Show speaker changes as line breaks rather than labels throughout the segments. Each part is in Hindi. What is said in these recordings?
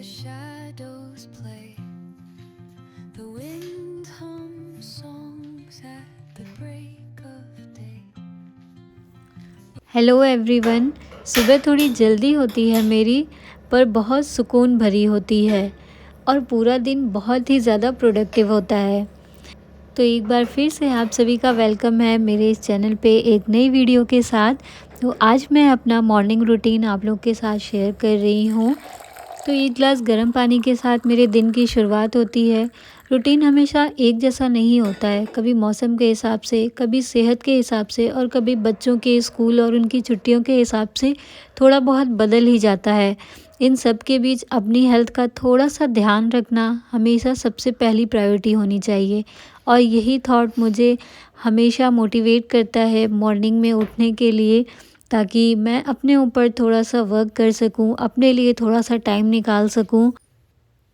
the shadows play, the wind hums songs at the break of day.
Hello everyone. सुबह थोड़ी जल्दी होती है मेरी, पर बहुत सुकून भरी होती है और पूरा दिन बहुत ही ज़्यादा प्रोडक्टिव होता है। तो एक बार फिर से आप सभी का वेलकम है मेरे इस चैनल पे एक नई वीडियो के साथ। तो आज मैं अपना मॉर्निंग रूटीन आप लोग के साथ शेयर कर रही हूँ। तो एक ग्लास गर्म पानी के साथ मेरे दिन की शुरुआत होती है। रूटीन हमेशा एक जैसा नहीं होता है, कभी मौसम के हिसाब से, कभी सेहत के हिसाब से और कभी बच्चों के स्कूल और उनकी छुट्टियों के हिसाब से थोड़ा बहुत बदल ही जाता है। इन सब के बीच अपनी हेल्थ का थोड़ा सा ध्यान रखना हमेशा सबसे पहली प्रायोरिटी होनी चाहिए और यही थॉट मुझे हमेशा मोटिवेट करता है मॉर्निंग में उठने के लिए, ताकि मैं अपने ऊपर थोड़ा सा वर्क कर सकूं, अपने लिए थोड़ा सा टाइम निकाल सकूं।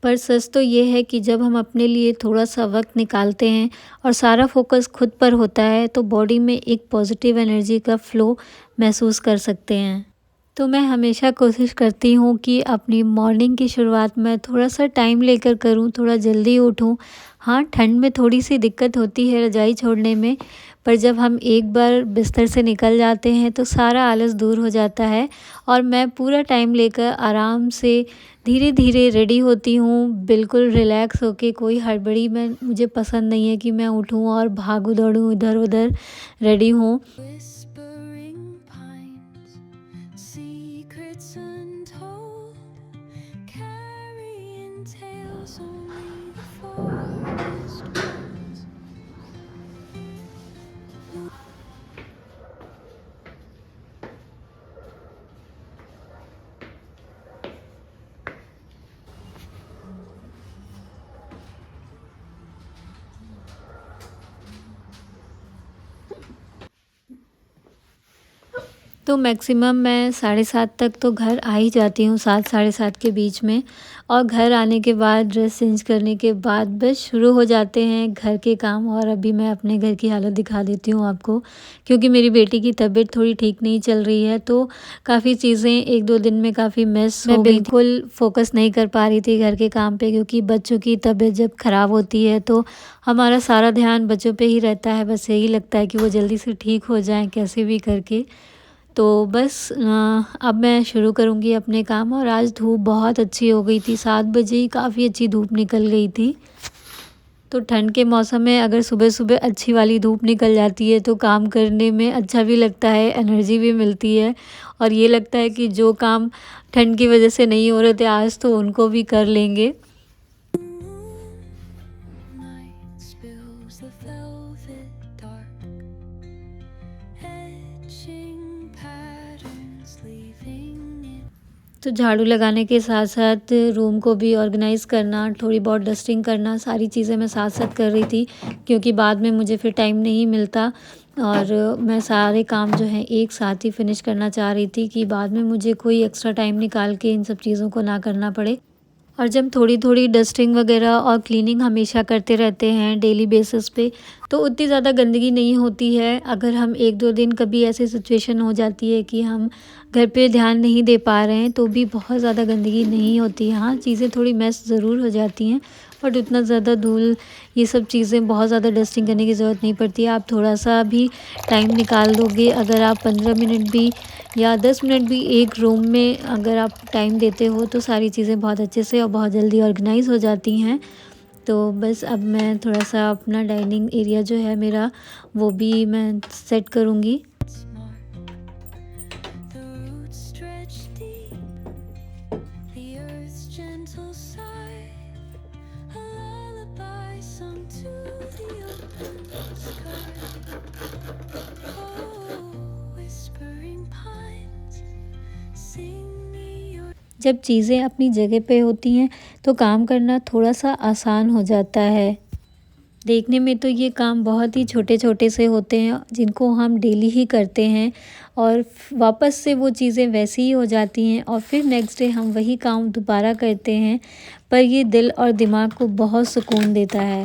पर सच तो ये है कि जब हम अपने लिए थोड़ा सा वक्त निकालते हैं और सारा फोकस खुद पर होता है तो बॉडी में एक पॉजिटिव एनर्जी का फ्लो महसूस कर सकते हैं। तो मैं हमेशा कोशिश करती हूँ कि अपनी मॉर्निंग की शुरुआत मैं थोड़ा सा टाइम लेकर करूँ, थोड़ा जल्दी उठूँ। हाँ, ठंड में थोड़ी सी दिक्कत होती है रज़ाई छोड़ने में, पर जब हम एक बार बिस्तर से निकल जाते हैं तो सारा आलस दूर हो जाता है और मैं पूरा टाइम लेकर आराम से धीरे धीरे रेडी होती हूँ, बिल्कुल रिलैक्स होके। कोई हड़बड़ी में मुझे पसंद नहीं है कि मैं उठूँ और भागू दौड़ूँ इधर उधर, रेडी हूँ।
Whispering pines, secrets untold, carrying tales only the forest holds.
तो मैक्सिमम मैं 7:30 तक तो घर आ ही जाती हूँ, 7 साढ़े 7 के बीच में। और घर आने के बाद ड्रेस चेंज करने के बाद बस शुरू हो जाते हैं घर के काम। और अभी मैं अपने घर की हालत दिखा देती हूँ आपको, क्योंकि मेरी बेटी की तबीयत थोड़ी ठीक नहीं चल रही है, तो काफ़ी चीज़ें 1-2 दिन में काफ़ी मिस हो गई। मैं बिल्कुल फ़ोकस नहीं कर पा रही थी घर के काम पे, क्योंकि बच्चों की तबीयत जब ख़राब होती है तो हमारा सारा ध्यान बच्चों पे ही रहता है। बस यही लगता है कि वो जल्दी से ठीक हो जाएँ कैसे भी करके। तो बस अब मैं शुरू करूँगी अपने काम। और आज धूप बहुत अच्छी हो गई थी, 7 बजे ही काफ़ी अच्छी धूप निकल गई थी। तो ठंड के मौसम में अगर सुबह-सुबह अच्छी वाली धूप निकल जाती है तो काम करने में अच्छा भी लगता है, एनर्जी भी मिलती है और ये लगता है कि जो काम ठंड की वजह से नहीं हो रहे थे आज तो उनको भी कर लेंगे।
Night spills the velvet dark, etching patterns, leaving it.
तो झाड़ू लगाने के साथ साथ रूम को भी ऑर्गेनाइज़ करना, थोड़ी बहुत डस्टिंग करना, सारी चीज़ें मैं साथ साथ कर रही थी, क्योंकि बाद में मुझे फिर टाइम नहीं मिलता। और मैं सारे काम जो हैं एक साथ ही फिनिश करना चाह रही थी कि बाद में मुझे कोई एक्स्ट्रा टाइम निकाल के इन सब चीज़ों को ना करना पड़े। और जब थोड़ी-थोड़ी डस्टिंग वगैरह और क्लीनिंग हमेशा करते रहते हैं डेली बेसिस पे, तो उतनी ज़्यादा गंदगी नहीं होती है। अगर हम 1-2 दिन कभी ऐसी सिचुएशन हो जाती है कि हम घर पे ध्यान नहीं दे पा रहे हैं, तो भी बहुत ज़्यादा गंदगी नहीं होती है। हाँ, चीज़ें थोड़ी मेस ज़रूर हो जाती हैं, बट उतना ज़्यादा धूल, ये सब चीज़ें बहुत ज़्यादा डस्टिंग करने की ज़रूरत नहीं पड़ती है। आप थोड़ा-सा भी टाइम निकाल दोगे, अगर आप 15 मिनट भी या 10 मिनट भी एक रूम में अगर आप टाइम देते हो तो सारी चीज़ें बहुत अच्छे से और बहुत जल्दी ऑर्गेनाइज़ हो जाती हैं। तो बस अब मैं थोड़ा-सा अपना डाइनिंग एरिया जो है मेरा, वो भी मैं सेट करूँगी।
The roots stretch deep, the earth's gentle sigh, a lullaby sung to the open sky. Oh, whispering pines, sing me your.
जब चीज़ें अपनी जगह पे होती हैं तो काम करना थोड़ा-सा आसान हो जाता है। देखने में तो ये काम बहुत ही छोटे-छोटे से होते हैं जिनको हम डेली ही करते हैं और वापस से वो चीज़ें वैसी ही हो जाती हैं और फिर नेक्स्ट डे हम वही काम दोबारा करते हैं। पर ये दिल और दिमाग को बहुत सुकून देता है,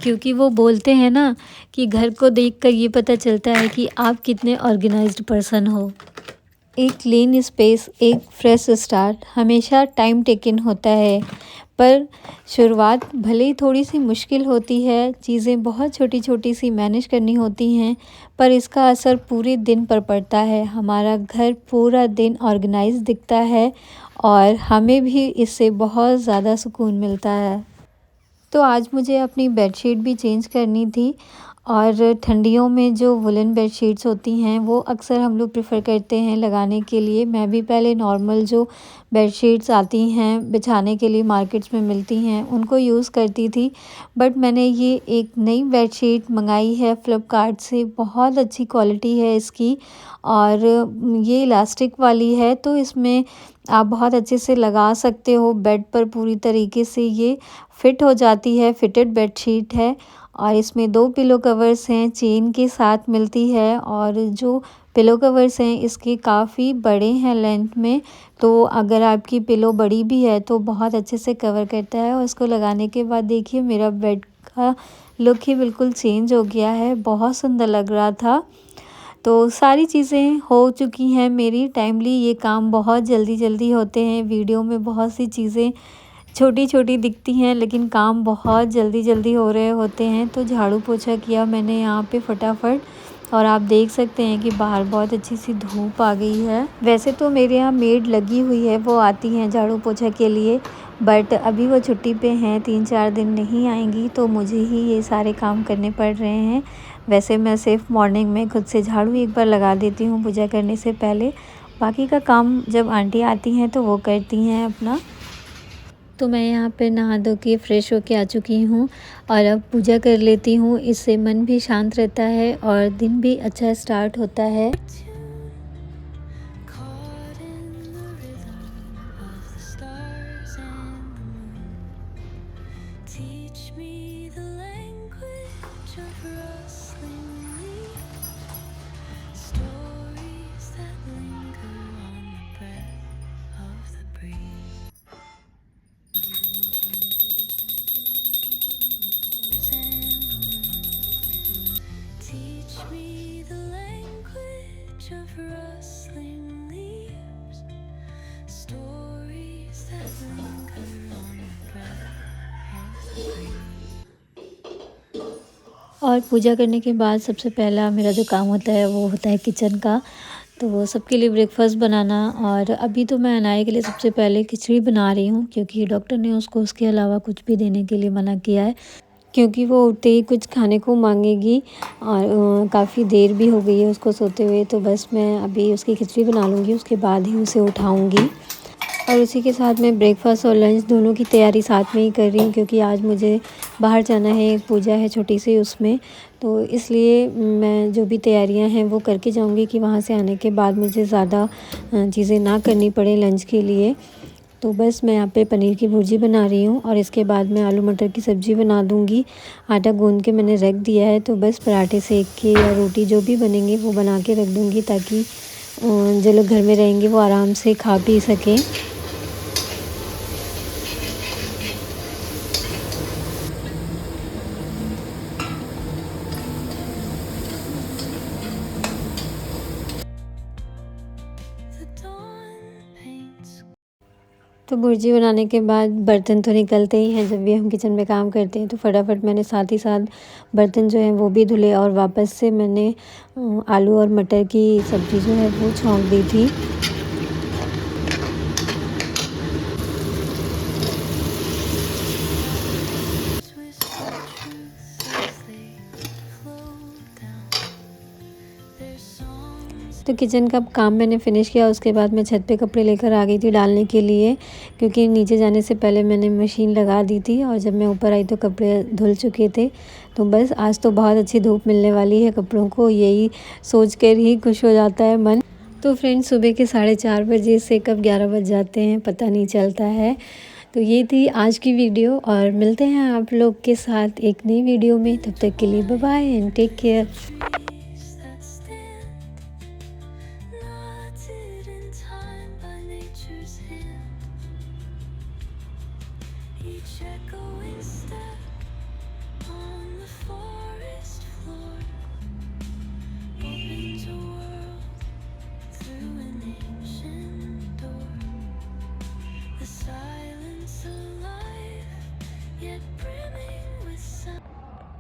क्योंकि वो बोलते हैं ना कि घर को देखकर ये पता चलता है कि आप कितने ऑर्गेनाइज्ड पर्सन हो। एक क्लीन स्पेस, एक फ्रेश स्टार्ट हमेशा टाइम टेकन होता है, पर शुरुआत भले ही थोड़ी सी मुश्किल होती है, चीज़ें बहुत छोटी छोटी सी मैनेज करनी होती हैं, पर इसका असर पूरे दिन पर पड़ता है। हमारा घर पूरा दिन ऑर्गेनाइज दिखता है और हमें भी इससे बहुत ज़्यादा सुकून मिलता है। तो आज मुझे अपनी बेडशीट भी चेंज करनी थी और ठंडियों में जो वुलन बेडशीट्स होती हैं वो अक्सर हम लोग प्रेफर करते हैं लगाने के लिए। मैं भी पहले नॉर्मल जो बेडशीट्स आती हैं बिछाने के लिए मार्केट्स में मिलती हैं उनको यूज़ करती थी, बट मैंने ये एक नई बेडशीट मंगाई है फ्लिपकार्ट से। बहुत अच्छी क्वालिटी है इसकी और ये इलास्टिक वाली है, तो इसमें आप बहुत अच्छे से लगा सकते हो बेड पर, पूरी तरीके से ये फिट हो जाती है। फिटेड बेडशीट है और इसमें 2 पिलो कवर्स हैं, चेन के साथ मिलती है और जो पिलो कवर्स हैं इसके काफ़ी बड़े हैं लेंथ में, तो अगर आपकी पिलो बड़ी भी है तो बहुत अच्छे से कवर करता है। और इसको लगाने के बाद देखिए मेरा बेड का लुक ही बिल्कुल चेंज हो गया है, बहुत सुंदर लग रहा था। तो सारी चीज़ें हो चुकी हैं मेरी टाइमली, ये काम बहुत जल्दी जल्दी होते हैं। वीडियो में बहुत सी चीज़ें छोटी छोटी दिखती हैं लेकिन काम बहुत जल्दी जल्दी हो रहे होते हैं। तो झाड़ू पोछा किया मैंने यहाँ पे फटाफट और आप देख सकते हैं कि बाहर बहुत अच्छी सी धूप आ गई है। वैसे तो मेरे यहाँ मेड लगी हुई है, वो आती हैं झाड़ू पोछा के लिए, बट अभी वो छुट्टी पे हैं, 3-4 दिन नहीं आएंगी, तो मुझे ही ये सारे काम करने पड़ रहे हैं। वैसे मैं सिर्फ मॉर्निंग में खुद से झाड़ू एक बार लगा देती हूँ पूजा करने से पहले, बाकी का काम जब आंटी आती हैं तो वो करती हैं अपना। तो मैं यहाँ पे नहा धो के फ्रेश होके आ चुकी हूँ और अब पूजा कर लेती हूँ। इससे मन भी शांत रहता है और दिन भी अच्छा स्टार्ट होता है।
caught in the rhythm of the stars and the moon. Teach me the language of rustling leaves, stories that linger on the breath of the breeze. Teach me the language of rustling leaves, stories that linger on the breath of the breeze.
और पूजा करने के बाद सबसे पहला मेरा जो काम होता है वो होता है किचन का। तो वो सबके लिए ब्रेकफास्ट बनाना, और अभी तो मैं अनाया के लिए सबसे पहले खिचड़ी बना रही हूँ क्योंकि डॉक्टर ने उसको उसके अलावा कुछ भी देने के लिए मना किया है, क्योंकि वो उठते ही कुछ खाने को मांगेगी और काफ़ी देर भी हो गई है उसको सोते हुए। तो बस मैं अभी उसकी खिचड़ी बना लूँगी, उसके बाद ही उसे उठाऊँगी। और उसी के साथ मैं ब्रेकफास्ट और लंच दोनों की तैयारी साथ में ही कर रही हूँ, क्योंकि आज मुझे बाहर जाना है, एक पूजा है छोटी सी उसमें, तो इसलिए मैं जो भी तैयारियां हैं वो करके जाऊँगी कि वहाँ से आने के बाद मुझे ज़्यादा चीज़ें ना करनी पड़े लंच के लिए। तो बस मैं यहाँ पे पनीर की भुर्जी बना रही हूँ और इसके बाद मैं आलू मटर की सब्ज़ी बना दूँगी। आटा गूँध के मैंने रख दिया है, तो बस पराठे सेक के या रोटी जो भी बनेंगे वो बना के रख दूँगी, ताकि जो लोग घर में रहेंगे वो आराम से खा पी सकें।
The dawn paints
तो भुर्जी बनाने के बाद बर्तन तो निकलते ही हैं, जब भी हम किचन में काम करते हैं, तो फटाफट मैंने साथ ही साथ बर्तन जो हैं वो भी धुले और वापस से मैंने आलू और मटर की सब्ज़ी जो है वो छौंक दी थी।
whisper truth as they flow down. Their songs
तो किचन का काम मैंने फ़िनिश किया, उसके बाद मैं छत पे कपड़े लेकर आ गई थी डालने के लिए, क्योंकि नीचे जाने से पहले मैंने मशीन लगा दी थी और जब मैं ऊपर आई तो कपड़े धुल चुके थे। तो बस आज तो बहुत अच्छी धूप मिलने वाली है कपड़ों को, यही सोच कर ही खुश हो जाता है मन। तो फ्रेंड्स, सुबह के 4:30 बजे से कब 11 बज जाते हैं पता नहीं चलता है। तो ये थी आज की वीडियो और मिलते हैं आप लोग के साथ एक नई वीडियो में। तब तक के लिए bye bye and take care.
that stand, knotted in time by nature's hand. Each echoing step on the forest floor opens a world through an age. silence alive, yet brilliant.